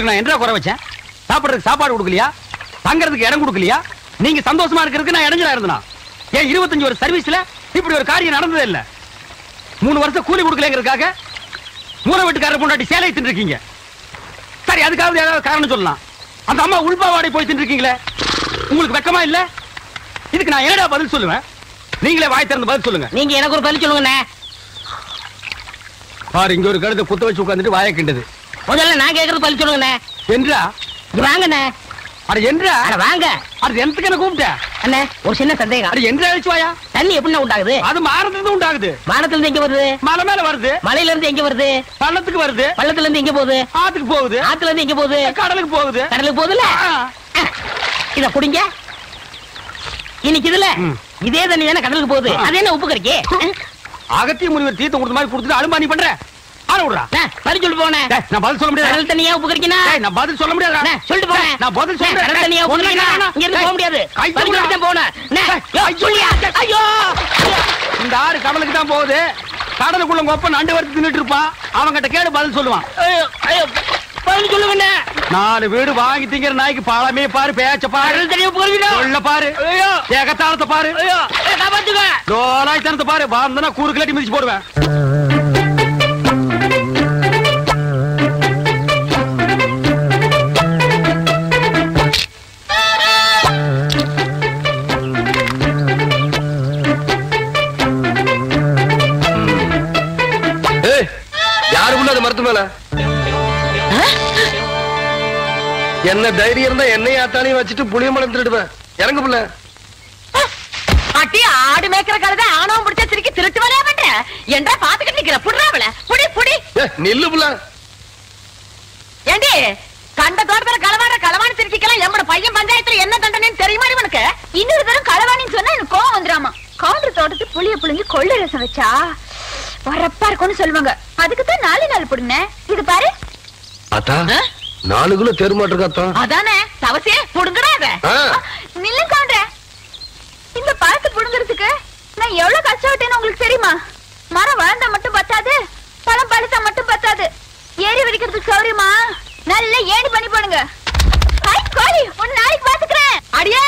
நான் என்ன குறை வச்சேன்? சாப்பிடுறதுக்கு சாப்பாடு கொடுக்கலையா? தங்கறதுக்கு இடம் கொடுக்கலையா? நீங்க சந்தோஷமா இருக்கிறதுக்கு நான் இடைஞ்சலா இருந்தனா? ஏன் 25 வருஷ சர்வீஸ்ல இப்படி ஒரு காரியம் நடந்ததே இல்ல. 3 வருஷம் கூலி கொடுக்கலங்கிறதுக்காக மூணு வீட்டுக்காரர் பொண்டாட்டி சேலை தின்னுருக்கீங்க. சரி, அதுக்காவது ஏதாவது காரணம் சொல்லலாம். அந்த அம்மா உள்பாவாடை போய் தின்னுருக்கீங்களே, உங்களுக்கு வெக்கமா இல்ல? இதுக்கு நான் என்னடா பதில் சொல்லுவேன்? நீங்களே வாய் திறந்து பதில் சொல்லுங்க. நீங்க எனக்கு ஒரு பதில் சொல்லுங்க. பாரு, இங்க ஒரு கழுதை குத்த வச்சு உட்கார்ந்துட்டு வாயை கிண்டது. முதல்ல நான் கேக்குறது பதில் சொல்லுங்க. என்றா வாங்கண்ணே. அட என்றா? அட வாங்க. அது எந்தக்கு என்ன கூப்பிட்ட? அண்ணே, ஒரு சின்ன சந்தேகம். அட என்றா அழிச்சு வாயா. தண்ணி எப்படி உண்டாகுது? அது மானத்துல இருந்து உண்டாகுது. மானத்துல இருந்து எங்க வருது? மலை மேல வருது. மலையில இருந்து எங்க வருது? பள்ளத்துக்கு வருது. பள்ளத்துல இருந்து எங்க போகுது? ஆத்துக்கு போகுது. ஆத்துல இருந்து எங்க போகுது? கடலுக்கு போகுது. கடலுக்கு போகுதுல. இத குடிங்க. இன்னைக்கு இதுல இதே தண்ணி தானே கடலுக்கு போகுது. அது என்ன உப்பு கறிக்கு? அகத்திய முனிவர் தீர்த்தம் கொடுத்த மாதிரி கொடுத்துட்டு அலும்பானி பண்ற. ஆள விடுறா. பதில் சொல்லு போனே. நான் பதில் சொல்ல முடியாது. கடல் தண்ணியா உப்பு கறிக்கினா? நான் பதில் சொல்ல முடியாது. சொல்லிட்டு போனே. நான் பதில் சொல்றேன். கடல் தண்ணியா உப்பு கறிக்கினா? இங்க இருந்து போக முடியாது. பதில் சொல்லிட்டு போனே. ஐயோ, இந்த ஆறு கடலுக்கு தான் போகுது. கடலுக்குள்ள கொப்ப நண்டு வறுத்து தின்னுட்டு இருப்பான். அவங்கிட்ட கேடு பதில் சொல்லுவான். பதில் சொல்லுங்க. 4 வீடு வாங்கி திங்கிற நாய்க்கு பழமே பாரு, பேச்ச பாரு, கடல் தண்ணியா உப்பு கறிக்கினா? சொல்ல பாரு, ஏகத்தாளத்தை பாரு, காப்பாத்துங்க. லோலாய்த்தனத்தை பாரு. வாழ்ந்தனா கூறு கிளட்டி மிதிச்சு போடுவேன். மரத்து மேல என்ன தைரியம் இருந்தா என்னையும் ஆத்தாலையும் வச்சுட்டு புளியம்பழம் திருடுவேன். இறங்கு புள்ள. அட்டி ஆடு மேய்க்கிற கழுதை ஆணவம் பிடிச்ச திருக்கி திருட்டு வரையா பண்ற? என்றா பாத்துக்கிட்டு நிக்கிற புடுறாவல புடி புடி. நில்லு புள்ள. ஏண்டி கண்ட தோட்டத்துல களவாணி திருச்சிக்கலாம் எம்மோட பையன் பஞ்சாயத்துல என்ன தண்டனைன்னு தெரியுமா இவனுக்கு? இன்னொரு தரம் களவாணின்னு சொன்னா எனக்கு கோவம் வந்துடாமா. கவுண்டர் தோட்டத்து புளிய புளிஞ்சு கொள்ளை ரசம் வச்சா வரப்பா இருக்கும்னு சொல்லுவாங்க. அதுக்குதான் 4 நாள் புடுங்க. இது பாரு. அத்தா 4 கிலோ தேர்மாட்டிருக்கா? அதானே தவசே புடுங்கடாத. நில்லு கவுண்டர். இந்த பழத்தை புடுங்கிறதுக்கு நான் எவ்வளவு கஷ்டப்பட்டேன்னு உங்களுக்கு தெரியுமா? மரம் வளர்ந்தா மட்டும் பத்தாது, பழம் பழுத்தா மட்டும் பத்தாது. ஏறி வடிக்கிறதுக்கு சௌரியமா நல்ல ஏணி பண்ணி போடுங்க. கோழி ஒரு நாளைக்கு பாத்துக்கிறேன். அடியே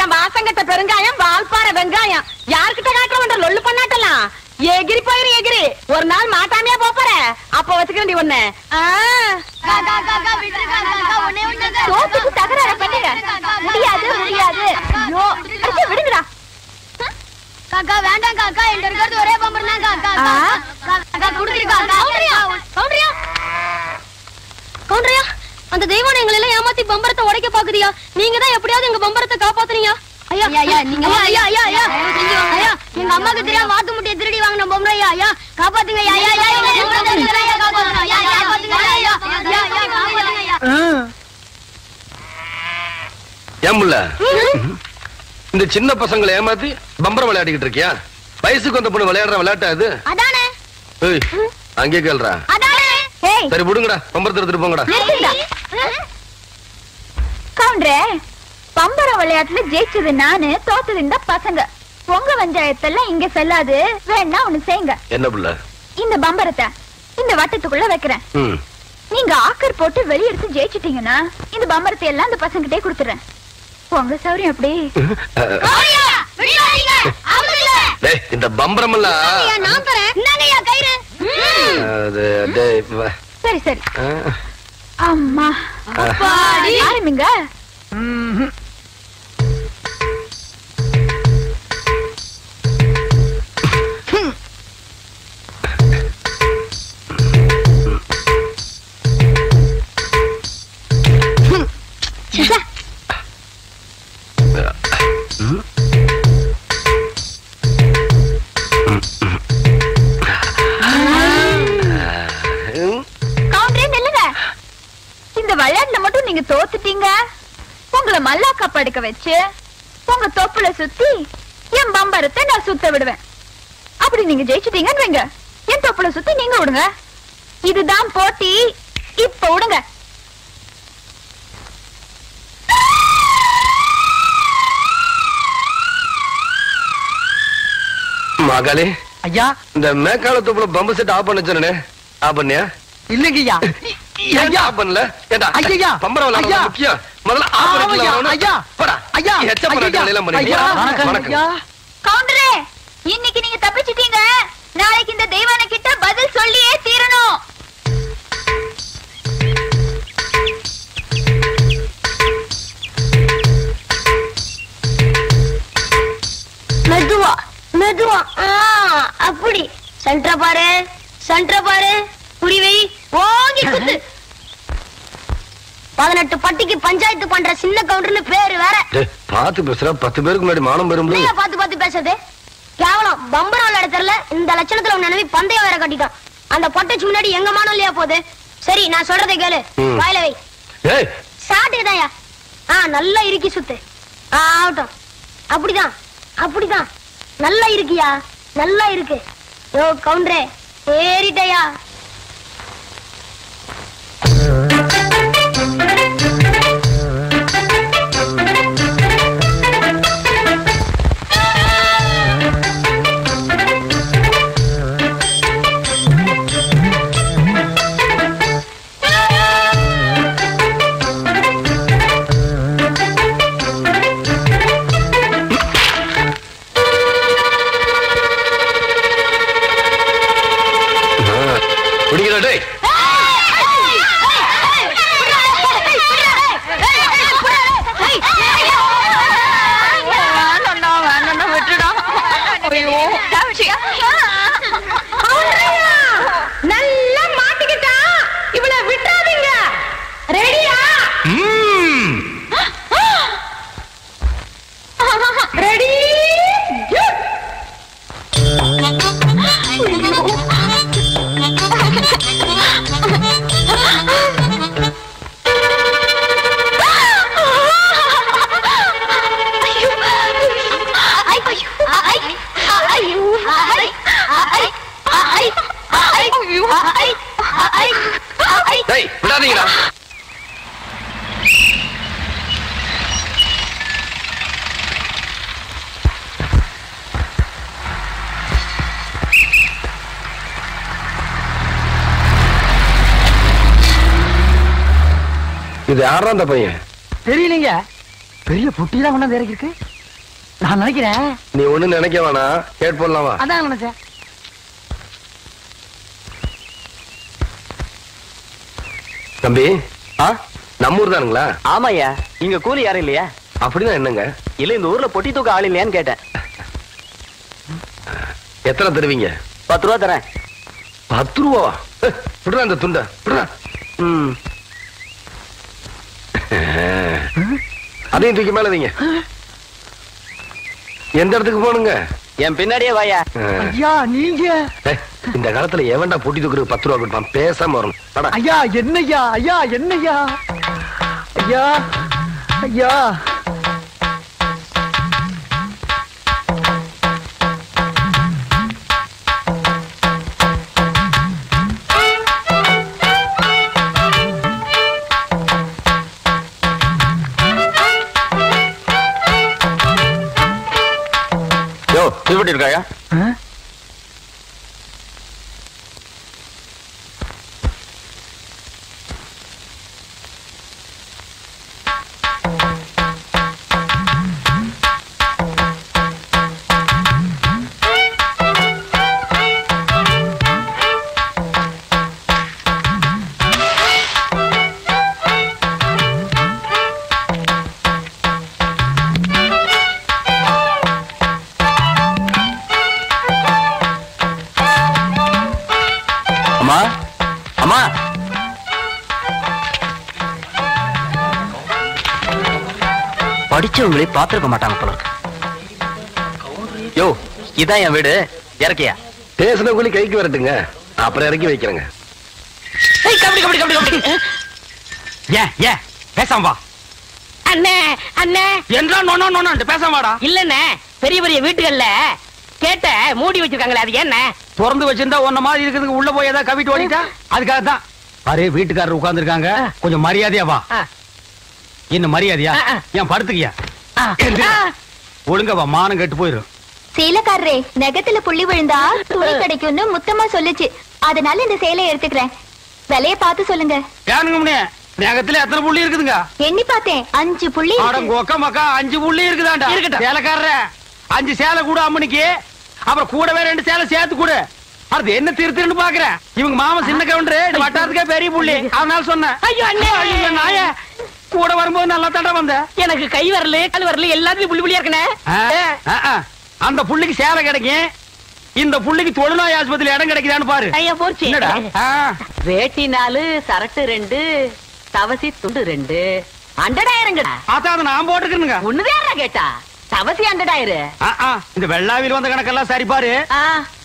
என் வாசங்கட்ட பெருங்காயம் வால்பாற வெங்காயம் யார்கிட்ட காட்டுற லொல்லு பண்ணாட்டலாம். எகிரி போயிரு எகிரி. ஒரு நாள் மாட்டாமையா போற. அப்ப வச்சுக்கிறேன் ஒண்ணு. சோத்துக்கு தகராறு பண்ணுங்க. முடியாது முடியாது. ஐயோ அடிச்சு விடுங்கடா. காக்கா வேண்டாம் காக்கா, என்கிட்ட இருக்கிறது ஒரே பம்பர் தான் காக்கா. காக்கா குடுக்குறீங்க. கவுண்டரியா கவுண்டரியா, அந்த தெய்வம் எங்களை எல்லாம் ஏமாத்தி பம்பரத்தை உடைக்க பாக்குறியா? நீங்க தான் எப்படியாவது எங்க பம்பரத்தை காப்பாத்துறீங்க. ஐயா ஐயா நீங்க ஐயா ஐயா ஐயா ஐயா எங்க அம்மாக்கு தெரியாம வாத்து முட்டைய திருடி வாங்கின பொம்பளை. ஐயா ஐயா காப்பாத்துங்க. ஐயா ஐயா ஐயா காப்பாத்துங்க. ஐயா ஐயா காப்பாத்துங்க. ஐயா ஐயா ஐயா காப்பாத்துங்க. ஐயா ஏமுல்ல இந்த சின்ன பசங்களை ஏமாத்தி பம்பரம் விளையாடிக்கிட்டு இருக்கியா? வயசுக்கு வந்த பொண்ணு விளையாடுற விளையாட்டா இது? அதானே. ஏய் அங்கே கேள்றா. அதானே. சரி விடுங்கடா, பம்பரத்தை எடுத்துட்டு போங்கடா. கவுண்டரே, பம்பர விளையாட்டுல ஜெயிச்சது நானு, தோத்தது இந்த பசங்க. உங்க பஞ்சாயத்தெல்லாம் இங்க செல்லாது. வேணா ஒண்ணு செய்யுங்க. என்ன புள்ள? இந்த பம்பரத்தை இந்த வட்டத்துக்குள்ள வைக்கிறேன். நீங்க ஆக்கர் போட்டு வெளியெடுத்து ஜெயிச்சிட்டீங்கன்னா இந்த பம்பரத்தை எல்லாம் இந்த பசங்கிட்டே கொடுத்துறேன். உங்க சௌரியம் எப்படி? இந்த பம்பரம் எல்லாம் நான் தரேன். என்னங்கய்யா கயிறு? சரி சரி. அம்மா ஆரம்பிங்க. விளையாட்டுல மட்டும் நீங்க தோத்துட்டீங்க. உங்களை மல்லாக்கா படுக்க வச்சு உங்க தொப்புல சுத்தி என் பம்பரத்தை நான் சுத்த விடுவேன். அப்படி நீங்க ஜெயிச்சிட்டீங்கன்னு வைங்க, என் தொப்புல சுத்தி நீங்க விடுங்க. இதுதான் போட்டி. இப்ப விடுங்க. அகாலி ஐயா இந்த மேக்கால தூப்புல பம்பு செட் ஆஃப் பண்ண சொன்னே ஆஃப் பண்ணியா இல்லைங்க ஐயா ஐயா ஆஃப் பண்ணல ஏண்டா ஐயா பம்பர விளையாட முக்கியம் முதல்ல ஆஃப் பண்ணிக்கலாம் ஐயா போடா ஐயா எச்ச பண்ண எல்லாம் பண்ணியா வணக்கம் கவுண்டரே இன்னைக்கு நீங்க தப்பிச்சிட்டீங்க நாளைக்கு இந்த தெய்வான கிட்ட பதில் சொல்லியே தீரணும் மெதுவா மெதுவா அப்படி சென்டர பாரு புரிவை ஓங்கி குத்து 18 பட்டிக்கு பஞ்சாயத்து பண்ற சின்ன கவுண்டர்னு பேரு வேற பாத்து பேசுற 10 பேருக்கு முன்னாடி மானம் பெறும் பாத்து பேசுறது கேவலம் பம்பரம் இடத்துல இந்த லட்சணத்துல உன் நினைவு பந்தயம் வேற கட்டிட்டான் அந்த பொட்டச்சு முன்னாடி எங்க மானம் இல்லையா போகுது சரி நான் சொல்றதை கேளு வாயில வை சாட்டுதாயா நல்லா இறுக்கி சுத்து ஆகட்டும் அப்படிதான் நல்லா இருக்கியா நல்லா இருக்கு யோ கவுண்டரே ஏறிட்டயா நல்லா மாட்டிக்கிட்டா இவளை விட்டாதீங்க ரெடியா ரெடி விடாதீங்களா இது யாரா அந்த பையன் தெரியலீங்க பெரிய பொட்டி தான் கொண்டாந்து இறக்கிருக்கு நான் நினைக்கிறேன் நீ ஒண்ணு நினைக்க வேணாம் கேட் போடலாமா அதான் நினைச்சேன் தம்பி நம்ம ஊர் தானுங்களா ஆமாய்யா இங்க கூலி யாரும் இல்லையா அப்படின்னா என்னங்க இல்ல இந்த ஊர்ல பொட்டி தூக்க ஆள் இல்லையான்னு கேட்டேன் எத்தனை தருவீங்க 10 ரூபா தரேன் 10 ரூபா விடுறா அந்த துண்ட விடுறா அதையும் தூக்கி மேல வைங்க எந்த இடத்துக்கு போனுங்க என் பின்னாடியே வாயா ஐயா நீங்க இந்த காலத்துல எவன்டா பொட்டி தூக்குறதுக்கு 10 ரூபா கொடுப்பான் பேசாம வரணும் ஐயா என்னய்யா ஐயா எப்படி இருக்காயா அம்மா படிச்சவங்களே பாத்திருக்க மாட்டாங்க போல யோ இதான் என் வீடு இறக்கியா பேசுன கூலி கைக்கு வரட்டுங்க அப்புறம் இறக்கி வைக்கிறேங்க ஏன் பேசாம வா அண்ணே அண்ணே என்றா நோனோ பேசாம வாடா இல்லண்ணே பெரிய பெரிய வீட்டுகள்ல கேட்ட மூடி வச்சிருக்காங்களே அது என்ன திறந்து வச்சிருந்தா ஒன்ன மாதிரி இருக்கிறதுக்கு உள்ள போய் ஏதாவது கவிட்டு ஓடிட்டா அதுக்காக தான் பாரு வீட்டுக்காரர் உட்கார்ந்து இருக்காங்க கொஞ்சம் மரியாதையா வா என்ன மரியாதையா ஏன் படுத்துக்கியா ஒழுங்க வா மானம் கெட்டு போயிரும் சேலைக்காரரே, நெகத்துல புள்ளி விழுந்தா துணி கிடைக்கும்னு முத்தமா சொல்லுச்சு. அதனால இந்த சேலையை எடுத்துக்கிறேன். விலைய பார்த்து சொல்லுங்க. ஏனுங்க நகத்துல எத்தனை புள்ளி இருக்குதுங்க? எண்ணி பார்த்தேன், 5 புள்ளி. மக்கா 5 புள்ளி இருக்குதாண்டா. இருக்கட்டும் சேலைக்காரர 5 சேலை கூட அம்மனிக்கு, அப்புறம் கூடவே 2 சேலை சேர்த்து கூட. அது என்ன திருத்துன்னு பாக்குறேன். இவங்க மாமா சின்ன கவுண்டர் வட்டாரத்துக்கே பெரிய புள்ளி, அதனால சொன்னேன். ஐயோ அண்ணே, ஐயோ நாயே, கூட வரும்போது நல்லா தண்டை வந்த. எனக்கு கை வரல கால் வரல எல்லாத்துலயும் புள்ளி புள்ளியா இருக்கனே. அந்த புள்ளிக்கு சேலை கிடைக்கும், இந்த புள்ளிக்கு தொழுநோய் ஆஸ்பத்திரி இடம் கிடைக்குதான்னு பாரு. ஐயா போச்சு. வேட்டி 4, சரட்டு 2, தவசி துண்டு 2, 100,000. அதான் நான் போட்டுக்கிறேங்க. ஒண்ணுதேரா கேட்டா தவசி 100,000. இந்த வெள்ளாவில் வந்த கணக்கெல்லாம் சரி பாரு.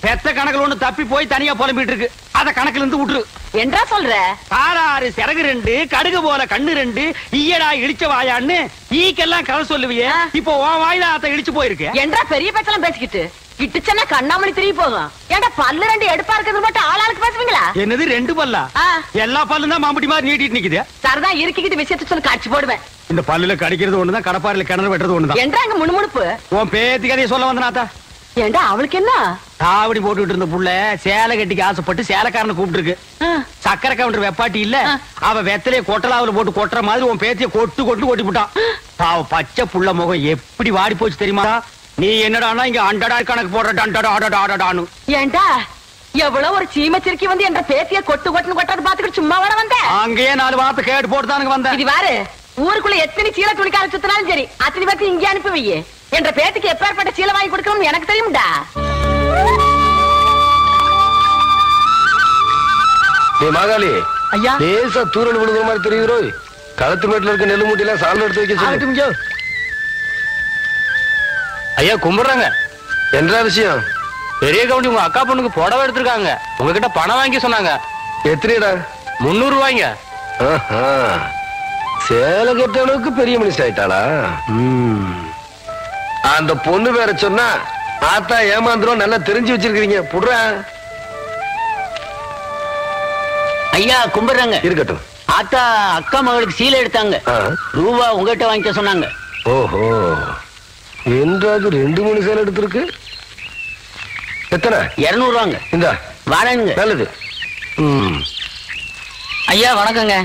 பெத்த கணக்குல ஒண்ணு தப்பி போய் தனியா புலம்பிட்டு இருக்கு, அத கணக்குல இருந்து விட்டுரு. என்றா சொல்ற? காராறு சிறகு 2, கடுகு போல கண்ணு 2, ஈயடா இடிச்ச வாயான்னு ஈக்கெல்லாம் கதை சொல்லுவியே. இப்போ உன் வாயில அத இடிச்சு போயிருக்கு. என்றா பெரிய பேச்செல்லாம் பேசிக்கிட்டு கிட்டுச்சனா கண்ணாமணி திரும்பி போகும். ஏண்டா பல்லு 2 எடுப்பா இருக்கிறது மட்டும் ஆளாளுக்கு பேசுவீங்களா? என்னது 2 பல்லா? எல்லா பல்லும் தான் மாம்பட்டி மாதிரி நீட்டிட்டு நிக்குது. சரதான் இருக்கிட்டு விஷயத்தை சொல்லி காட்சி போடுவேன். இந்த பல்லுல கடிக்கிறது ஒண்ணுதான், கடப்பாறையில கிணறு வெட்டுறது ஒண்ணுதான். என்றா அங்க முணுமுணுப்பு? உன் பேத்தி கதையை சொல்ல வந்தனாத்தா. ஏண்டா அவளுக்கு என்ன? தாவடி போட்டுட்டு இருந்த புள்ள சேலை கட்டிக்கு ஆசைப்பட்டு சேலைக்காரனை கூப்பிட்டு இருக்கு. சக்கரை கவுண்டர் வெப்பாட்டி இல்ல, அவ வெத்தலைய கொட்டலாவுல போட்டு கொட்டுற மாதிரி உன் பேத்திய கொட்டு கொட்டி விட்டான். பாவ பச்சை புள்ள முகம் எப்படி வாடி போச்சு தெரியுமா? நீ என்னடானா இங்க அண்டடா கணக்கு போடுறான்னு. ஏண்டா எவ்வளவு ஒரு சீமச்சிருக்கி வந்து என்ற பேத்திய கொட்டு கொட்டது பாத்துக்கிட்டு சும்மா வர வந்த? அங்கேயே 4 வார்த்தை கேட்டு போட்டுதானுங்க வந்தேன். இது பாரு, ஊருக்குள்ள எத்தனை சீலை துணிக்கார சுத்தினாலும் சரி, அத்தனை பேருக்கு இங்கே அனுப்பி வையே. என்ற பேத்துக்கு எப்பேற்பட்ட சீலை வாங்கி கொடுக்கணும்னு எனக்கு தெரியும்டா. மாகாளி ஐயா, லேசா தூரல் விழுகிற மாதிரி தெரியுறோ. களத்து மேட்டுல இருக்க நெல்லு மூட்டையெல்லாம் சால்ல எடுத்து வைக்க சொல்லு. ஐயா கும்பிடுறாங்க. என்ன விஷயம்? பெரிய கவுண்டி உங்க அக்கா பொண்ணுக்கு புடவை எடுத்திருக்காங்க, உங்ககிட்ட பணம் வாங்கி சொன்னாங்க. எத்தனைடா? 300 ரூபாய்ங்க. சேலை கட்ட அளவுக்கு பெரிய மனுஷன் ஆயிட்டாளா? அந்த பொண்ணு வேற சொன்னா ஆத்தா ஏமாந்துரும், நல்லா தெரிஞ்சு வச்சிருக்கீங்க. புடுற ஐயா கும்பிடுறாங்க. இருக்கட்டும். ஆத்தா அக்கா மகளுக்கு சீலை எடுத்தாங்க, ரூபா உங்ககிட்ட வாங்கிக்க சொன்னாங்க. ஓஹோ, என்றாவது 2-3 சேலை எடுத்திருக்கு. எத்தனை? 200 ரூபாங்க. இந்த வாரேனுங்க. நல்லது. ஐயா வணக்கங்க.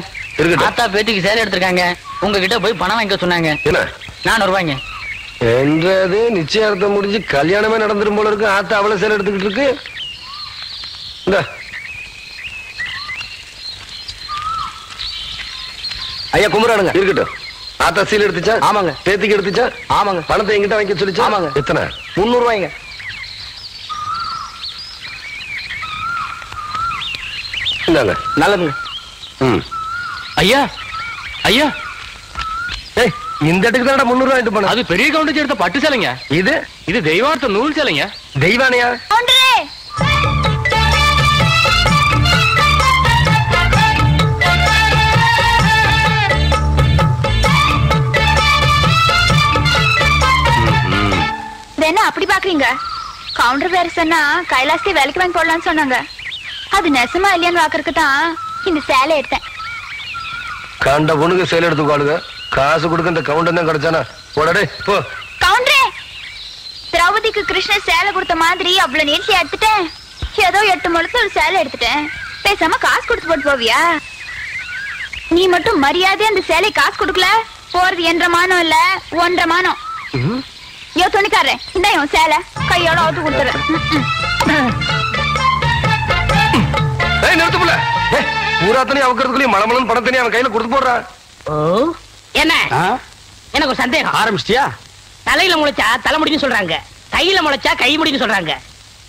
இருக்கட்டும். ஆத்தா பேத்திக்கு சேலை எடுத்திருக்காங்க, உங்ககிட்ட போய் பணம் வாங்கிக்க சொன்னாங்க. என்ன? 400 ரூபாய்ங்க. என்றது நிச்சயார்த்தம் முடிஞ்சு கல்யாணமே நடந்துரும் போல இருக்கு. ஆத்தா அவ்வளவு சேலை எடுத்துக்கிட்டு இருக்கு. இந்த ஐயா கும்பிடுறானுங்க. இருக்கட்டும். ஆத்தா சீல் எடுத்துச்சா? ஆமாங்க. பேத்திக்கு எடுத்துச்சா? ஆமாங்க. பணத்தை எங்கிட்ட வாங்கி சொல்லிச்சா? ஆமாங்க. எத்தனை? 300 ரூபாய்ங்க. இந்தாங்க. நல்லதுங்க. ஐயா ஐயா, இந்த இடத்துக்கு தான் 300 ரூபாய் போன. அது பெரிய கவுண்டர் எடுத்த பட்டு சேலைங்க. இது தெய்வார்த்த நூல் சேலைங்க. தெய்வானையா? என்ன அப்படி பாக்குறீங்க? கவுண்டர் வேற சொன்னா கைலாசத்தை வேலைக்கு வாங்கி போடலான்னு சொன்னாங்க. அது நெசமா இல்லையான்னு பாக்குறதுக்கு தான் இந்த சேலை எடுத்தேன். கண்ட பொண்ணுக்கு சேலை எடுத்துக்காளுங்க, காசு கொடுக்க இந்த கவுண்டர் தான் கிடைச்சானா? போடடே போ. கவுண்டரே, திரௌபதிக்கு கிருஷ்ணன் சேலை கொடுத்த மாதிரி அவ்வளவு நீட்சி எடுத்துட்டேன். ஏதோ 8 முழத்து ஒரு சேலை எடுத்துட்டேன். பேசாம காசு கொடுத்து போட்டு போவியா? நீ மட்டும் மரியாதை அந்த சேலை காசு கொடுக்கல, போறது 1.5 மானம் இல்ல 1.5 மானம். யோ துணிக்காரன், இந்த சேலை கையோட அவுத்து கொடுத்துறேன். நிறுத்துப்புல பூராத்தனி அவக்கிறதுக்குள்ளயும் மலமலன் பணத்தனி அவன் கையில கொடுத்து போடுறான். என்ன எனக்கு ஒரு சந்தேகம். ஆரம்பிச்சிட்டியா? தலையில முளைச்சா தலைமுடின்னு சொல்றாங்க, கையில முளைச்சா கை முடின்னு சொல்றாங்க,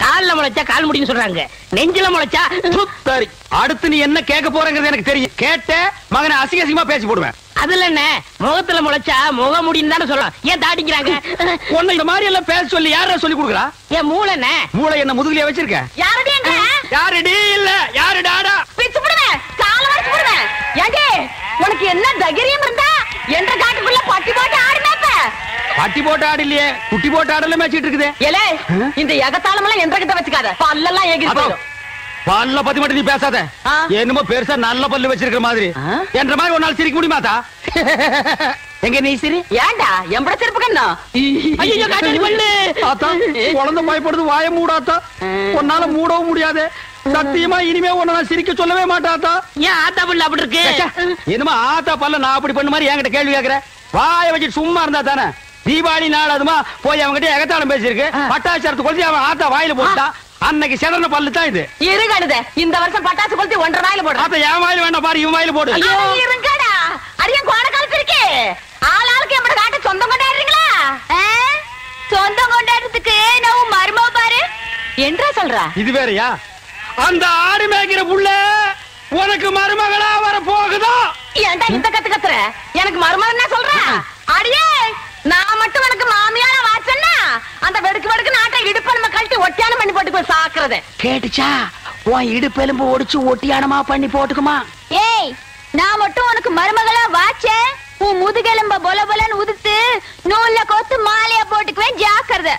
கால்ல முளைச்சா கால் முடின்னு சொல்றாங்க, நெஞ்சில முளைச்சா. சரி, அடுத்து நீ என்ன கேட்க போறங்கிறது எனக்கு தெரியும். கேட்ட மகனை அசிங்கமா பேசி போடுவேன். அதுல என்ன, முகத்துல முளைச்சா முக முடின்னு தானே சொல்லலாம். ஏன் தாடிக்கிறாங்க? ஒண்ணு இந்த மாதிரி எல்லாம் பேச சொல்லி யார சொல்லி கொடுக்குறா? ஏன் மூளை என்ன? மூளை என்ன முதுகுலயே வச்சிருக்க? யாரடி எங்க? யாரடி இல்ல யாரு டாடா? பிச்சு போடுவேன், கால வச்சு போடுவேன். ஏங்க உனக்கு என்ன தைரியம் இருந்தா என்ற காட்டுக்குள்ள பட்டி போட்டு ஆடுனப்ப? பட்டி போட்டு ஆடு இல்லையே, குட்டி போட்டு ஆடல மேய்ச்சிட்டு இருக்குது. ஏலே, இந்த எகத்தாளம் எல்லாம் என்ற கிட்ட வச்சுக்காத, பல்லெல்லாம் ஏகி போயிடும். பல்ல பத்தி மட்டும் நீ பேசாத. என்னமோ பெருசா நல்ல பல்லு வச்சிருக்கிற மாதிரி. என்ற மாதிரி ஒரு நாள் சிரிக்க முடியுமாத்தா? எங்க நீ சிரி ஏண்டா எம்பட செருப்பு கண்ணா ஐயோ காட்டாடி பல்லு ஆத்தா குழந்தை பயப்படுது வாய மூடாத்தா உன்னால மூடவும் முடியாது சத்தியமா இனிமே உன்னை நான் சிரிக்க சொல்லவே மாட்டாத்தா ஏன் ஆத்தா பல்லு அப்படி இருக்கு என்னமா ஆத்தா பல்ல நான் அப்படி பண்ண மாதிரி என்கிட்ட கேள்வி கேக்குற வாய வச்சு சும்மா இருந்தா தானே தீபாவளி நாள் அதுமா போய் அவங்ககிட்ட எகத்தாளம் பேசியிருக்கு பட்டாசரத்து கொளுத்தி அவன் ஆத்தா வாயில போட்டா அன்னைக்கு செதறன பல்லு தான் இது இருங்கடுத இந்த வருஷம் பட்டாசு கொளுத்தி 1.5 வாயில போடு ஆத்தா என் வாயில வேண்டாம் பாரு இவன் வாயில போடு ஐயோ இருங்கடா அடியே கோண காலத்து இருக்கே ஆளாளுக்கு எம்பட காட்ட சொந்தம் கொண்டாடுறீங்களா சொந்தம் கொண்டாடுறதுக்கு நான் மருமவ பாரு என்றா சொல்றா இது வேறயா அந்த ஆடு மேய்க்கிற புள்ள உனக்கு மருமகளா வர போகுதா ஏன்டா இந்த கத்து கத்துற எனக்கு மருமகன் என்ன சொல்ற அடியே நான் மட்டும் உனக்கு மாமியார வாச்சன்னா அந்த வெடுக்கு வெடுக்கு நாட்டை இடுப்பெலும்ப கழட்டி ஒட்டியானம் பண்ணி போட்டு போய் சாக்குறத கேட்டுச்சா உன் இடுப்பெலும்பு ஒடிச்சு ஒட்டியானமா பண்ணி போட்டுக்குமா ஏய் நான் மட்டும் உனக்கு மருமகளா வாச்சேன் உன் முதுகெலும்ப பொல பொலன்னு உதுத்து நூல்ல கோத்து மாலையா போட்டுக்குவேன் ஜாக்கிரதை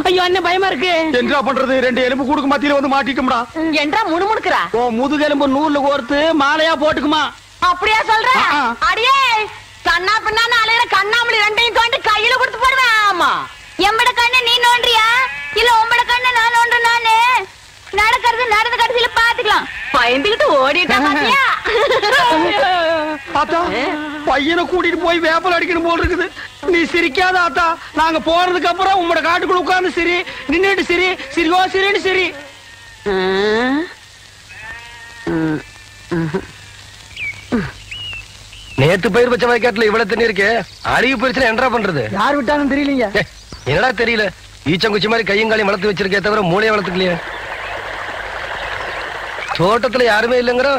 ஐயோ என்ன பயமா இருக்கு என்ன பண்றது ரெண்டு எலும்பு குடுக்கு மத்தியில வந்து மாட்டிக்கும்டா என்றா முணுமுணுக்குறா ஓ முதுகெலும்பு நூல்ல கோர்த்து மாலையா போட்டுக்குமா அப்படியா சொல்ற அடியே கண்ணா பின்னான்னு அலையிற கண்ணாமணி ரெண்டையும் தோண்டி கையில கொடுத்து போடுவேன் ஆமா எம்பட கண்ணு நீ நோண்டியா இல்ல உம்பட கண்ணு நான் நோண்டு நானு நடக்கிறது நடந்த கடைசியில பாத்துக்கலாம் பயந்துகிட்டு ஓடிட்டா பாத்தியா ஆத்தா பையனை கூட்டிட்டு போய் வேப்பல் அடிக்கணும் போல் இருக்குது நீ சிரிக்காத ஆத்தா நாங்க போறதுக்கு அப்புறம் உங்களோட காட்டுக்குள்ள உட்கார்ந்து சிரி நின்னுட்டு சிரி சிரிவா சிரின்னு சிரி நேத்து பயிர் பச்சை வயக்காட்டுல இவ்வளவு தண்ணி இருக்கு அழுகி போயிருச்சுன்னா என்னடா பண்றது யார் விட்டாங்கன்னு தெரியலீங்க என்னடா தெரியல ஈச்சங்குச்சி மாதிரி கையும் காலையும் வளர்த்து வச்சிருக்கே தவிர மூளையை வளர்த்துக்கலையே தோட்டத்துல யாருமே இல்லைங்கிற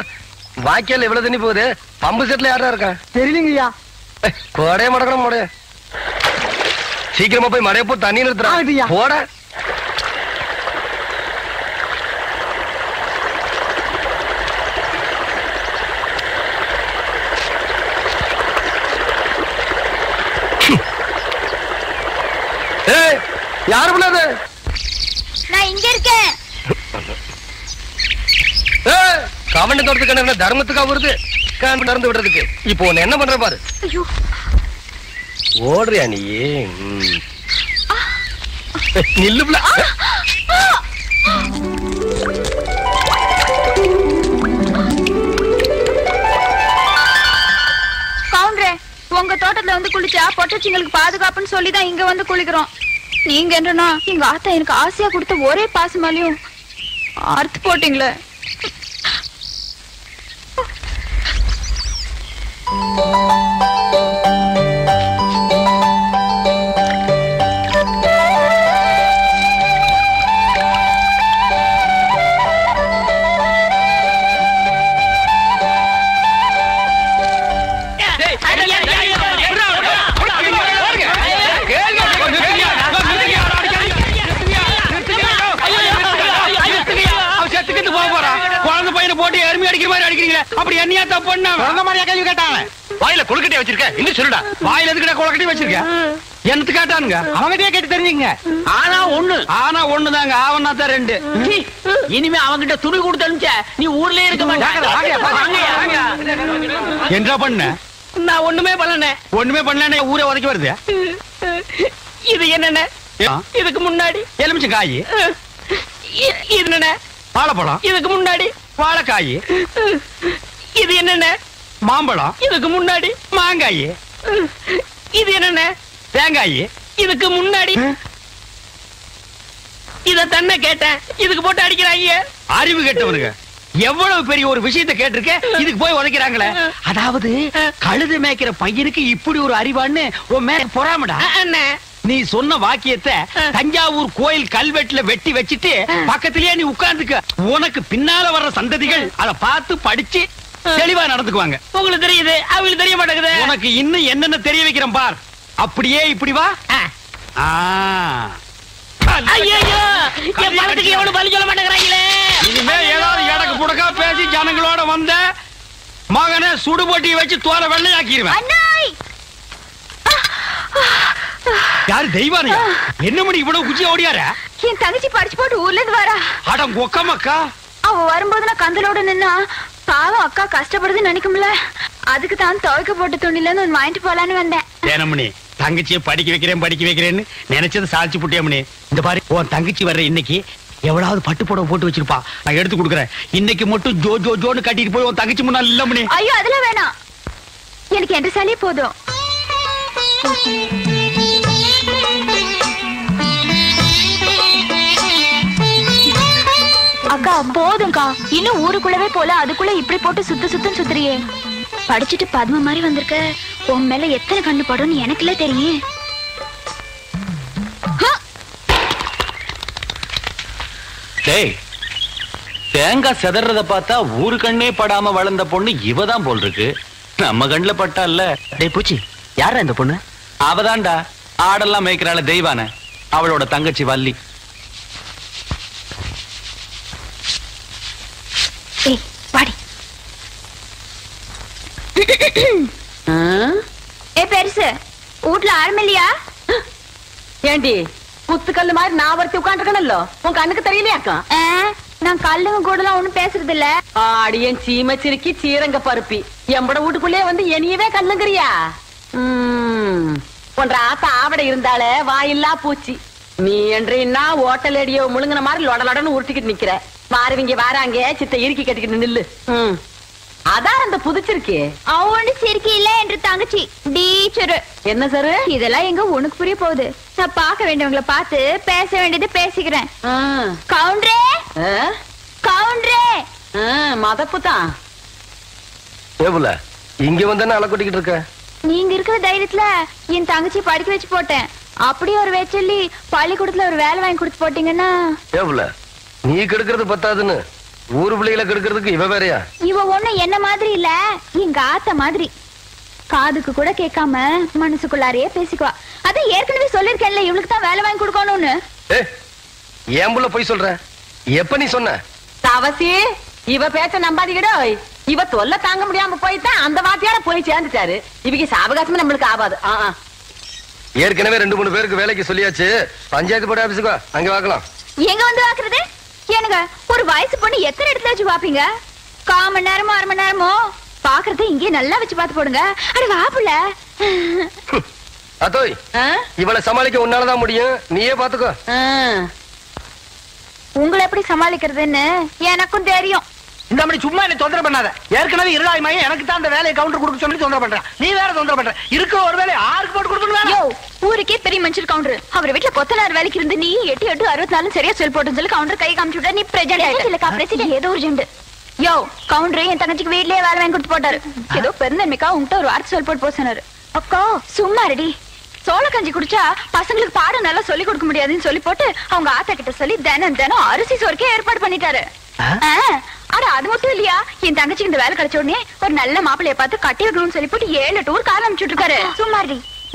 வாய்க்கால எவ்வளவு தண்ணி போகுது பம்பு செட்ல யாரா இருக்கா தெரியலீங்கய்யா கோடைய மடக்கணும் மடைய சீக்கிரமா போய் மடைய போ தண்ணி நிறுத்துறா போட யாரு பண்ணாது நான் இங்க இருக்கேன் கவண்ட தோட்டத்துக்கு தர்மத்துக்கா வருது நடந்து விடுறதுக்கு இப்போ உன்னை என்ன பண்ற பாரு ஓடுறியா நீ நில்லுப்ல கவுண்டரே உங்க தோட்டத்துல வந்து குளிச்சா பொட்டச்சிங்களுக்கு பாதுகாப்புன்னு சொல்லிதான் இங்க வந்து குளிக்கிறோம் நீங்க என்னன்னா எங்க ஆத்தா எனக்கு ஆசையா கொடுத்த ஒரே பாசமாலையும் அறுத்து போட்டீங்களே அப்படி என்னையா தப்பு பண்ண மாதிரியா கேள்வி கேட்டாங்க வாயில கொழுக்கட்டையை வச்சிருக்க இன்னும் சொல்லுடா வாயில எதுக்குடா கொழுக்கட்டையை வச்சிருக்க எனக்கு கேட்டானுங்க அவங்கிட்டே கேட்டு தெரிஞ்சுங்க ஆனா ஒண்ணுதாங்க ஆவனா தான் 2 இனிமே அவங்கிட்ட துணி கொடுத்து அனுப்பிச்ச நீ ஊர்லயே இருக்க மாட்டாங்க என்ன பண்ண நான் ஒண்ணுமே பண்ணல ஊரே உதைக்க வருது இது என்னென்ன இதுக்கு முன்னாடி எலுமிச்சம் காய் இது என்ன வாழைப்பழம் இதுக்கு முன்னாடி வாழைக்காய் இது என்னென்ன மாம்பழம் இதுக்கு முன்னாடி மாங்காய் இது என்னென்ன தேங்காய் இதுக்கு முன்னாடி இத தன்ன கேட்டேன் இதுக்கு போட்டு அடிக்கிறாங்க அறிவு கெட்டவனுங்க எவ்வளவு பெரிய ஒரு விஷயத்தை கேட்டிருக்க இதுக்கு போய் உதைக்கிறாங்களே அதாவது கழுது மேய்க்கிற பையனுக்கு இப்படி ஒரு அறிவான்னு உன் மேல பொறாமடா நீ சொன்ன வாக்கியத்தை தஞ்சாவூர் கோயில் கல்வெட்டுல வெட்டி வச்சிட்டு பக்கத்திலேயே நீ உட்கார்ந்துக்க உனக்கு பின்னால வர்ற சந்ததிகள் அதை பார்த்து படிச்சு தெளிவா நடந்துக்குவாங்க உங்களுக்கு தெரியுது அவங்களுக்கு தெரிய மாட்டேங்குது உனக்கு இன்னும் என்னென்ன தெரிய வைக்கிறேன் பார் அப்படியே இப்படி வா ஐயோ என் பணத்துக்கு எவ்வளவு பலி சொல்ல மாட்டேங்கிறாங்களே இனிமே ஏதாவது எடக்கு புடக்கா பேசி ஜனங்களோட வந்த மகனை சுடுபொட்டி வச்சு தோலை வெள்ளையாக்கிடுவேன் யாரு தெய்வானியா என்ன மணி இவ்வளவு குச்சி ஓடியார என் தங்கச்சி படிச்சு போட்டு ஊர்ல இருந்து வரா அடம் கொக்கமக்கா அவ வரும்போது நான் கந்தலோட நின்னா பாவம் அக்கா கஷ்டப்படுதுன்னு நினைக்கும்ல அதுக்கு தான் துவைக்க போட்ட துணில இருந்து ஒன்னு வாங்கிட்டு போலான்னு வந்தேன். ஏனம்மணி தங்கச்சியை படிக்க வைக்கிறேன்னு நினைச்சது சாதிச்சு புட்டியம்மணி. இந்த பாரு உன் தங்கச்சி வர்ற இன்னைக்கு எவ்வளவு பட்டு புடவை போட்டு வச்சிருப்பா, நான் எடுத்து கொடுக்குறேன். இன்னைக்கு மட்டும் ஜோ ஜோ ஜோன்னு கட்டிட்டு போய் உன் தங்கச்சி முன்னாள் இல்லம்மணி. ஐயோ அதெல்லாம் வேணாம், எனக்கு என்ற சாலியே போதும். அக்கா போதும்க்கா, இன்னும் ஊருக்குள்ளவே போல அதுக்குள்ள இப்படி போட்டு சுத்துன்னு சுத்துறியே. படிச்சுட்டு பத்ம மாதிரி வந்திருக்க, உன் மேல எத்தனை கண்ணு படும்னு எனக்குல தெரியும். தேங்காய் செதறத பார்த்தா ஊரு கண்ணே படாம வளர்ந்த பொண்ணு இவதான் போல் இருக்கு. நம்ம கண்ணுல பட்டா இல்ல. டேய் பூச்சி, யாரா இந்த பொண்ணு? அவதான்டா ஆடெல்லாம் மேய்க்கிறாள் தெய்வான, அவளோட தங்கச்சி வள்ளி. வாடி. ஏ பெருசு, வீட்டுல ஆரம்பில்லையா? ஏண்டி குத்துக்கல்லு மாதிரி நான் ஒருத்தி உட்காந்துருக்கணும்ல, உன் கண்ணுக்கு தெரியலையாக்கா? நான் கல்லுங்க கூட எல்லாம் ஒண்ணும் பேசுறது இல்ல. ஆடியன் சீம சிரிக்கி சீரங்க பருப்பி எம்பட வீட்டுக்குள்ளே வந்து என்னையவே கல்லுங்கிறியா? ஒன்ற ஆத்தா ஆவடை இருந்தாலே வாயில்லா பூச்சி. நீ என்றா ஓட்டல் அடியோ முழுங்கின மாதிரி லொடலொடன்னு உருட்டிக்கிட்டு நிக்கிற. வாரவிங்க வாராங்க சித்த இறுக்கி கட்டிக்கிட்டு நில்லு. அதான் அந்த புதுச்சிருக்கு. அவனு சிரிக்கி இல்ல என்று தங்கச்சி டீச்சரு. என்ன சார் இதெல்லாம் எங்க உனக்கு புரிய போகுது? நான் பார்க்க வேண்டியவங்களை பார்த்து பேச வேண்டியது பேசிக்கிறேன். கவுண்டரே கவுண்டரே. மதப்பு தான். ஏவுல இங்க வந்தானே அலை கொட்டிக்கிட்டு இருக்க. நீங்க இருக்கிற தைரியத்துல என் தங்கச்சி படிக்க வச்சு போட்டேன். அப்படியே ஒரு வேச்சொல்லி பள்ளிக்கூடத்துல ஒரு வேலை வாங்கி கொடுத்து போட்டீங்கன்னா. ஏவுல நீ கெடுக்கிறது பத்தாதுன்னு ஊரு பிள்ளைகளை கெடுக்கிறதுக்கு இவ வேறையா? இவ ஒண்ணு என்ன மாதிரி இல்ல, எங்க ஆத்த மாதிரி. காதுக்கு கூட கேட்காம மனசுக்குள்ளாரையே பேசிக்குவா. அத ஏற்கனவே சொல்லிருக்கேன்ல, இவளுக்கு தான் வேலை வாங்கி கொடுக்கணும்னு. ஏன் புள்ள போய் சொல்ற? எப்ப நீ சொன்ன? தவசி இவ பேச்ச நம்பாதீங்கடோ. இவ தொல்லை தாங்க முடியாம போய்தான் அந்த வாத்தியார போய் சேர்ந்துட்டாரு. இவங்க சாவகாசமே நம்மளுக்கு ஆகாது. ஏற்கனவே 2-3 பேருக்கு வேலைக்கு சொல்லியாச்சு. பஞ்சாயத்து போர்டு ஆபீஸுக்கு அங்க வாக்கலாம். எங்க வந்து வாக்குறது? ஏனுங்க ஒரு வயசு பொண்ணு எத்தனை இடத்துல வச்சு பாப்பீங்க? 1/4 மணி நேரமோ 1/2 மணி நேரமோ பாக்குறது இங்கே நல்லா வச்சு பாத்து போடுங்க. அட வாப்புல அத்தோய், இவளை சமாளிக்க உன்னாலதான் முடியும். நீயே பாத்துக்கோ. உங்களை எப்படி சமாளிக்கிறதுன்னு எனக்கும் தெரியும். இந்த மாதிரி சும்மா என்ன தொந்தரவு பண்ணாத. ஏற்கனவே இருளாய்மையே எனக்கு தான் அந்த வேலையை கவுண்டர் கொடுக்க சொல்லி தொந்தரவு பண்றேன். நீ வேற தொந்தரவு பண்ற. இருக்க ஒரு வேலை ஆருக்கு போட்டு கொடுக்கணும். ஊருக்கே பெரிய மனுஷர் கவுண்டர். அவர் வீட்டுல கொத்தனார் வேலைக்கு இருந்து நீ 8-8-64 சரியா சொல் போட்டுன்னு சொல்லி கவுண்டர் கை காமிச்சு விட்டா. நீ பிரசிடென்ட் ஏதோ ஒரு ஜெண்டு. யோ கவுண்டர் என் தங்கச்சிக்கு வீட்லயே வேலை வாங்கி கொடுத்து போட்டாரு. ஏதோ பெருந்தன்மைக்கா உங்ககிட்ட ஒரு வார்த்தை சொல் போட்டு போக சொன்னாரு. அக்கா சும்மா ரெடி. சோள கஞ்சி குடிச்சா பசங்களுக்கு பாடம் நல்லா சொல்லி கொடுக்க முடியாதுன்னு சொல்லி போட்டு அவங்க ஆத்தா கிட்ட சொல்லி தினம் அரிசி சோறுக்கே ஏற்பாடு பண்ணிட்டாரு. அட அது மட்டும் இல்லையா, என் தங்கச்சிக்கு இந்த வேலை கிடைச்ச உடனே ஒரு நல்ல மாப்பிள்ளைய பார்த்து கட்டி வைக்கணும்னு சொல்லி போட்டு 7 டூர் கார் அனுப்பிச்சுட்டு இருக்காரு. சும்மா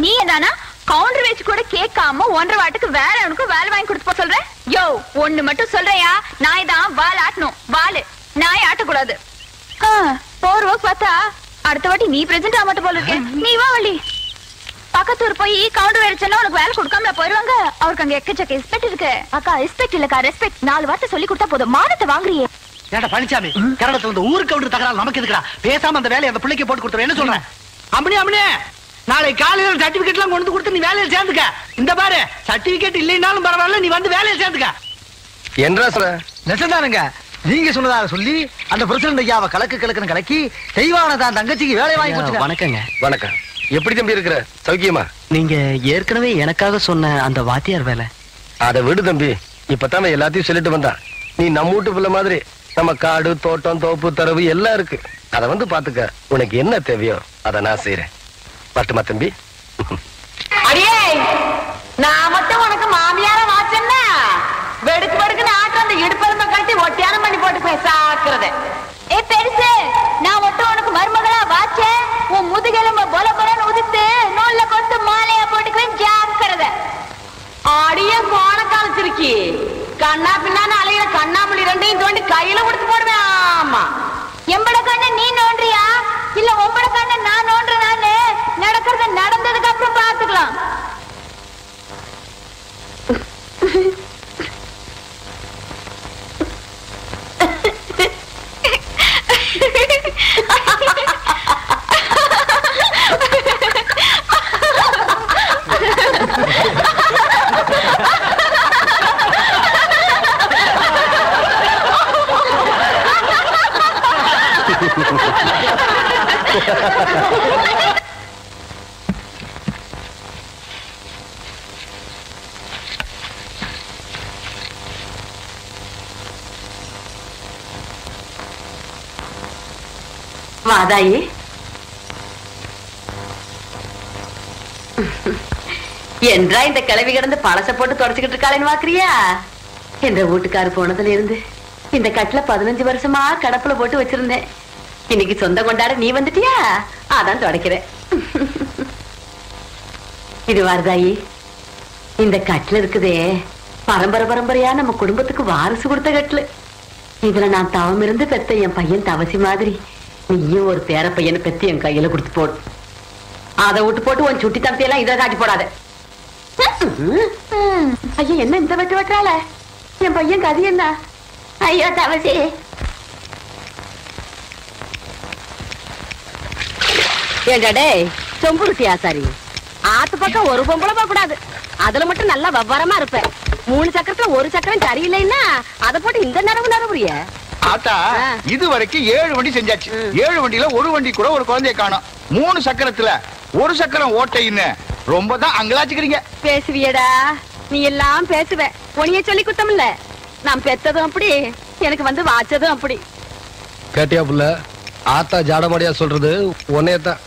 நீ ஏதானா கவுண்டர் வச்சு கூட கேட்காம 1.5 வாட்டுக்கு வேற அவனுக்கு வேலை வாங்கி கொடுத்து போ சொல்றேன். யோ ஒண்ணு மட்டும் சொல்றையா, நாய் தான் வால் ஆட்டணும். வாலு நாய் ஆட்டக்கூடாது. போர் ஒர்க் பார்த்தா அடுத்த வாட்டி நீ பிரசன்ட் ஆக மாட்ட போல இருக்கேன். நீ வா வள்ளி. பக்கத்தூர் போய் கவுண்டர் வேலைச்சா உனக்கு வேலை கொடுக்காம போயிருவாங்க. அவருக்கு அங்க எக்கச்சக்க ரெஸ்பெக்ட் இருக்கு. அக்கா ரெஸ்பெக்ட் இல்லக்கா ரெஸ்பெக்ட். 4 வார்த்தை சொல்லி கொடுத்தா போதும். மானத்தை வாங்குறியே. ஏடா பழனிசாமி, கரடத்துல வந்து ஊருக்கு கவுண்டர் தகராறு நமக்கு எதுக்குடா? பேசாம அந்த வேலையை அந்த பிள்ளைக்கு போட்டு கொடுத்துரு. என்ன சொல்றேன்? அம்மனே நாளை காலையில சர்டிபிகேட் எல்லாம் கொண்டு கொடுத்து நீ வேலையில சேர்ந்துக்க. இந்த பாரு சர்டிபிகேட் இல்லைன்னாலும் பரவாயில்ல, நீ வந்து வேலையில சேர்ந்துக்க. என்ன சொல்ற? நெசந்தானுங்க, நீங்க சொன்னதாக சொல்லி அந்த பிரசிடண்ட் ஐயாவை கலக்குன்னு கலக்கி தெய்வான தான் தங்கச்சிக்கு வேலை வாங்கி கொடுத்து. வணக்கங்க. வணக்கம். எப்படி தம்பி இருக்கிற? சௌக்கியமா? நீங்க ஏற்கனவே எனக்காக சொன்ன அந்த வாத்தியார் வேலை அதை விடு தம்பி. இப்பதான் எல்லாத்தையும் சொல்லிட்டு வந்தா. நீ நம்ம வீட்டு பிள்ளை மாதிரி நம்ம காடு தோட்டம் தோப்பு தரவு எல்லாம் இருக்கு. அதை வந்து பாத்துக்க. உனக்கு என்ன தேவையோ அதை நான் செய்யறேன். பட்டுமா தம்பி? அடியே நான் மட்டும் உனக்கு மாமியார வாச்சேன்னா வெடுக்கு வெடுக்குன்னு ஆட்டு அந்த இடுப்பெருமை கட்டி ஒட்டியானம் பண்ணி போட்டு போய் சாக்குறது. ஏ பெருசு, நான் மட்டும் உனக்கு மருமகளா வாச்சேன். உன் முதுகெலும்ப பொல பொலன்னு உதித்து நூல்ல கொத்து மாலையா போட்டுக்குவேன். ஜாக்கிரதை. அடியே கோண காலச்சிருக்கி கண்ணா பின்னான்னு அலையில கண்ணாமொழி 2ஐயும் தோண்டி கையில கொடுத்து போடுவேன். ஆமா எம்பட கண்ணு நீ நோன்றியா இல்ல உம்பட கண்ணு நான் நோன்றனான்னு நடக்கிறது நடந்ததுக்கு அப்புறம் பாத்துக்கலாம். வாதாயி. என்றா இந்த கிளவி கிடந்து பழச போட்டு தொடச்சுக்கிட்டு இருக்காளேன்னு பாக்குறியா? என்ற வீட்டுக்காரு போனதுல இருந்து இந்த கட்டுல 15 வருஷமா கடப்புல போட்டு வச்சிருந்தேன். இன்னைக்கு சொந்தம் கொண்டாட நீ வந்துட்டியா? அதான் தொடக்கிறேன். இது வாரதாயி, இந்த கட்டுல இருக்குதே பரம்பரை பரம்பரையா நம்ம குடும்பத்துக்கு வாரிசு கொடுத்த கட்டுல. இதுல நான் தவம் இருந்து பெத்த என் பையன் தவசி மாதிரி நீயும் ஒரு பேர பையனை பெத்து என் கையில கொடுத்து போடு. அதை விட்டு போட்டு உன் சுட்டி தம்பி இதை காட்டி போடாத. ஐயா என்ன இந்த வெட்டு வெட்டுறாள? என் பையன் கதி என்ன? ஐயோ தவசி, ஏடாடே சொம்புருட்டி ஆசாரி, ஆத்து பக்கம் ஒரு பொம்பளை போக கூடாது. அதுல மட்டும் நல்லா விவரமா இருப்பேன். 3 சக்கரத்துல ஒரு சக்கரம் சரியில்லைன்னா அதை போட்டு இந்த நரவுறிய. ஆத்தா, இது வரைக்கும் 7 வண்டி செஞ்சாச்சு. 7 வண்டியில ஒரு வண்டி கூட ஒரு குழந்தைய காணோம். 3 சக்கரத்துல ஒரு சக்கரம் ஓட்டைன்னு ரொம்ப தான் அங்கலாச்சுக்கிறீங்க. பேசுவியடா, நீ எல்லாம் பேசுவ. உனிய சொல்லி குத்தம் இல்ல. நான் பெத்ததும் அப்படி, எனக்கு வந்து வாச்சதும் அப்படி. கேட்டியா புள்ள? ஆத்தா ஜாடமாடியா சொல்றது உன்னையத்தான்.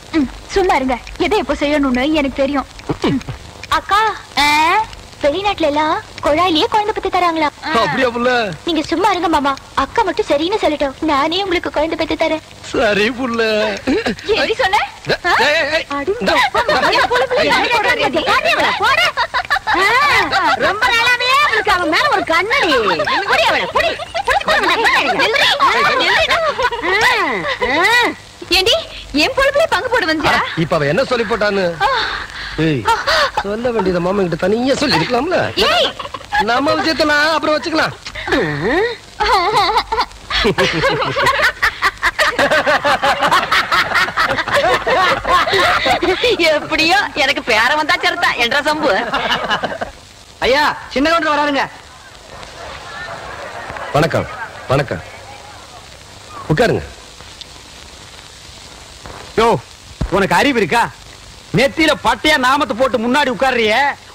சும்மா இருங்க. எதை எப்ப செய்யணும்னு எனக்கு தெரியும். அக்கா, வெளிநாட்டுல எல்லாம் குழாயிலேயே குழந்தை பத்தி தராங்களா? அப்படியா புள்ள? நீங்க சும்மா இருங்க மாமா. அக்கா மட்டும் சரின்னு சொல்லட்டும், நானே உங்களுக்கு குழந்தை பத்தி தரேன். சரி புள்ள. எப்படி சொன்ன? ரொம்ப நாளாவே அவளுக்கு அவன் மேல ஒரு கண்ணடி. ஏண்டி என் பொழுதுல பங்கு போட வந்தியா? இப்ப அவ என்ன சொல்லி போட்டான்னு சொல்ல வேண்டியத மாமா கிட்ட தனியா சொல்லி இருக்கலாம்ல. நம்ம விஷயத்த நான் அப்புறம் வச்சுக்கலாம். எப்படியோ எனக்கு பேர வந்தா சரிதா என்ற சம்பு. ஐயா, சின்ன கவுண்டர் வராருங்க. வணக்கம். வணக்கம். உட்காருங்க. யோ, உனக்கு அறிவு இருக்கா? நெத்தியில பட்டையா நாமத்தை போட்டு முன்னாடி உட்கார்றிய,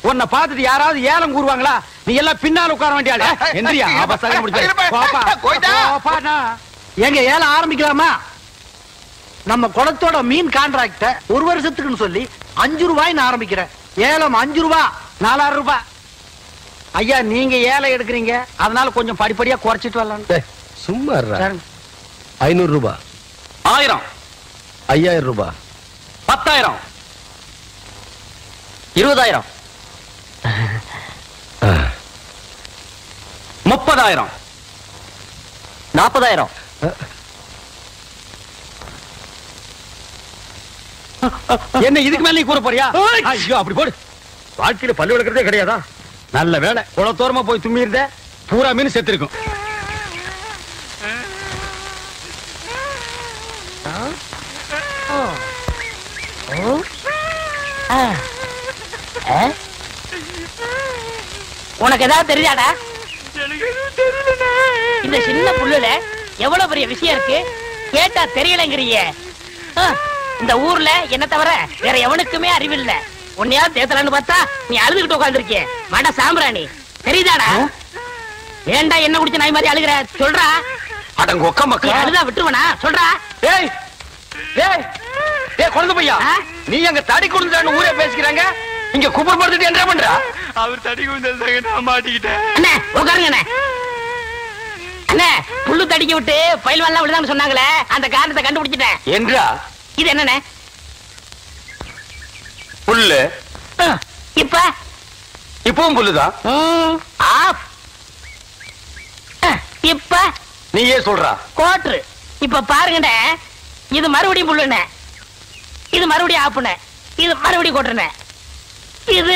உன்னை பார்த்துட்டு யாராவது ஏலம் கூறுவாங்களா? நீ எல்லாம் பின்னால உட்கார வேண்டியாள. எந்திரியா, அவசரம் எங்க ஏலம் ஆரம்பிக்கலாமா? நம்ம குளத்தோட மீன் கான்ட்ராக்ட 1 வருஷத்துக்குன்னு சொல்லி 5 ரூபாய்ன்னு ஆரம்பிக்கிறேன். ஏலம் 5 ரூபாய், 4000 ரூபாய். ஐயா, நீங்க ஏலம் எடுக்கிறீங்க, அதனால கொஞ்சம் படிப்படியா குறைச்சிட்டு வரலாம். சும்மா 500 ரூபாய், 1000, 5000 ரூபாய், 10,000, 20,000, 30,000, 40,000. என்ன இதுக்கு மேல நீ கூற போறியா? ஐயோ, அப்படி போடு. வாழ்க்கையில பல்லு விளக்குறதே கிடையாதா? நல்ல வேலை, குளத்தோரமா போய் தும்மி இருந்த பூரா மீன் செத்து இருக்கும். உனக்கு ஏதாவது தெரியாடா? இந்த சின்ன புல்லுல எவ்வளவு பெரிய விஷயம் இருக்கு, கேட்டா தெரியலங்கிறிய. இந்த ஊர்ல என்ன தவிர வேற எவனுக்குமே அறிவில்லை. உன்னையாவது தேத்தலான்னு பார்த்தா நீ அழுதுகிட்டு உட்காந்துருக்கிய. மட சாம்பிராணி, தெரியுதாடா? ஏண்டா என்ன குடிச்ச நாய் மாதிரி அழுகிற? சொல்றா. அடங்க ஒக்க மக்கள், அழுதா விட்டுருவனா? சொல்றா. ஏய் ஏய் ஏய், குழந்தை பையா, நீ அங்க தடி குடுந்தான்னு ஊரே பேசிக்கிறாங்க, இங்க குப்பர் படுத்துட்டு என்ன பண்ற? அவர் தடி குடுந்தது நான் மாட்டிக்கிட்டேன். அண்ணே உட்காருங்க. அண்ணே அண்ணே, புல்லு தடிக்க விட்டு பயில் வரலாம் விடுதான்னு சொன்னாங்களே, அந்த காரணத்தை கண்டுபிடிச்சிட்டேன். என்றா? இது என்னண்ணே? புல்லு. இப்ப இப்பவும் புல்லுதான். இப்ப நீயே சொல்றா. கோட்ரு. இப்ப பாருங்கண்ணே, இது மறுபடியும் புல்லுண்ணே, இது மறுபடியும் ஆப்புண்ணே, இது மறுபடியும் கோட்டுண்ணே. இது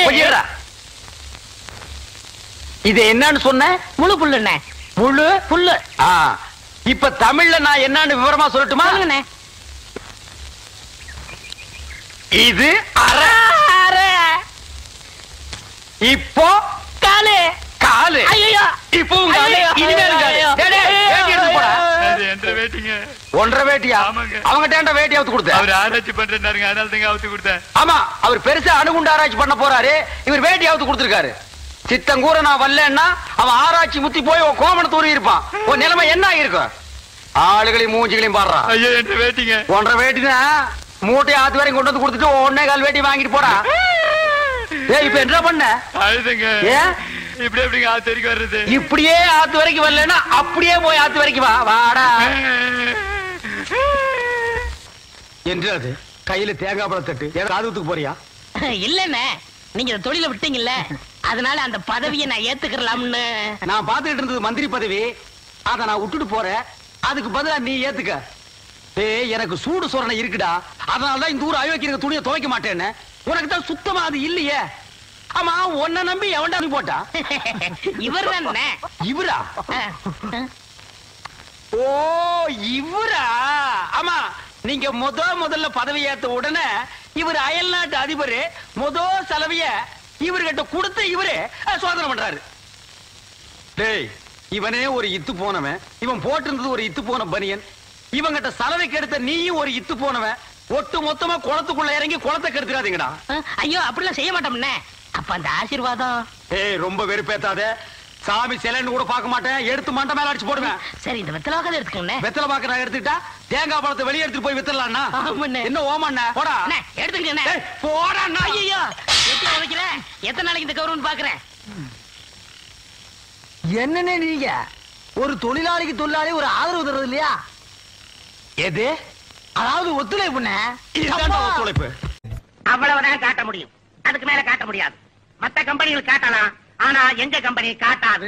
இது என்னன்னு சொன்ன? முழு புல்லுண்ணே. முழு புல்லு. இப்ப தமிழ்ல நான் என்னன்னு விவரமா சொல்லட்டுமா? சொல்லுங்கண்ணே. இது அரை. இப்போ காலு. காலு. ஐயோ, இப்பவும் காலு, இனிமேலும் காலு. டேய், டேய், வேட்டி எடுத்து போடா. என்ற வேட்டிங்க. 1.5 வேட்டியா? அவங்க டேண்ட வேட்டி அவுத்து கொடுத்த. அவர் ஆராய்ச்சி பண்றாருங்க, அதனால தாங்க அவுத்து கொடுத்தேன். ஆமா, அவர் பெருசா அணுகுண்டு ஆராய்ச்சி பண்ண போறாரு, இவர் வேட்டி அவுத்து கொடுத்திருக்காரு. சித்தங்கூர நான் வரலன்னா அவன் ஆராய்ச்சி முத்தி போய் கோமண தூரி இருப்பான். உன் நிலைமை என்ன ஆயிருக்கும்? ஆளுகளையும் மூஞ்சிகளையும் பாடுறா. ஐயோ என்ன வேட்டிங்க? 1.5 வேட்டினா மூட்டையை ஆத்து வரைக்கும் கொண்டு வந்து கொடுத்துட்டு 1.25 வேட்டி வாங்கிட்டு போடா. ஏய் இப்ப என்ன பண்ண? அழுதுங்க. ஏன் இப்படி எப்படிங்க ஆத்து வரைக்கும் வர்றது? இப்படியே ஆத்து வரைக்கும் வரலன்னா அப்படியே போய் ஆத்து வரைக்கும் வா. வாடா. என்று அது கையில தேங்காய் பழம் தட்டு ராதுவத்துக்கு போறியா? இல்லண்ணே, நீங்க இந்த தொழில விட்டீங்கல்ல, அதனால அந்த பதவியை நான் ஏத்துக்கலாம்னு. நான் பாத்துக்கிட்டு இருந்தது மந்திரி பதவி, அத நான் விட்டுட்டு போறேன். அதுக்கு பதிலா நீ ஏத்துக்க. ஏய் எனக்கு சூடு சொரணை இருக்குடா, அதனாலதான் இந்த ஊர் அயோக்கிய துணியை துவைக்க மாட்டேன்னு. உனக்கு தான் சுத்தமா அது இல்லையே. ஆமா உன்னை நம்பி எவன்டா நீ போட்டா? இவர் தானே. இவரா? ஓ இவரா? ஆமா நீங்க முதல்ல பதவி ஏத்த உடனே இவர் அயல் நாட்டு அதிபர் செலவிய இவர்கிட்ட கொடுத்து இவரு சோதனை பண்றாரு. டேய் இவனே ஒரு இத்து போனவன், இவன் போட்டிருந்தது ஒரு இத்து போன பனியன், இவங்கிட்ட சலவைக்கு எடுத்த நீயும் ஒரு இத்து போனவன். ஒட்டு மொத்தமா குளத்துக்குள்ள இறங்கி குளத்தை கெடுத்துறாதீங்கடா. ஐயோ அப்படிலாம் செய்ய மாட்டோம்னே. அப்ப அந்த ஆசீர்வாதம். ஏய் ரொம்ப வெறுப்பேத்தாத. சாமி சிலைன்னு கூட பார்க்க மாட்டேன், எடுத்து மண்டை மேல அடிச்சு போடுவேன். சரி இந்த வெத்தலை வாக்க எடுத்துக்கோங்க. வெத்தலை பாக்க நான் எடுத்துக்கிட்டா தேங்காய் பழத்தை வெளியே எடுத்துட்டு போய் வித்தரலாம்னா? என்ன ஓமண்ணா போடா. எடுத்துக்கங்க போடா. ஐயோ எத்தனை உதைக்கல, எத்தனை நாளைக்கு இந்த கௌரவம் பாக்குறேன். என்னன்னு நீங்க ஒரு தொழிலாளிக்கு தொழிலாளி ஒரு ஆதரவு தருவது இல்லையா? எது? அதாவது ஒத்துழைப்புண்ண. ஒத்துழைப்பு அவ்வளவுதான் காட்ட முடியும், அதுக்கு மேல காட்ட முடியாது. மத்த கம்பெனிகள் காட்டலாம், ஆனா எங்க கம்பெனி காட்டாது.